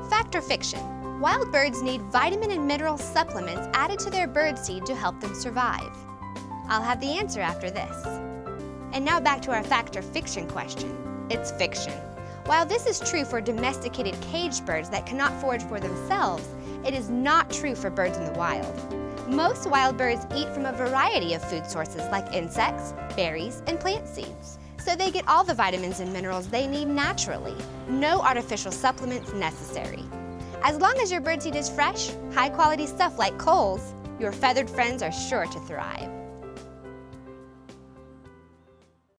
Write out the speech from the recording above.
Fact or fiction? Wild birds need vitamin and mineral supplements added to their birdseed to help them survive. I'll have the answer after this. And now back to our fact or fiction question. It's fiction. While this is true for domesticated caged birds that cannot forage for themselves, it is not true for birds in the wild. Most wild birds eat from a variety of food sources like insects, berries, and plant seeds. So they get all the vitamins and minerals they need naturally. No artificial supplements necessary. As long as your birdseed is fresh, high-quality stuff like Coles, your feathered friends are sure to thrive.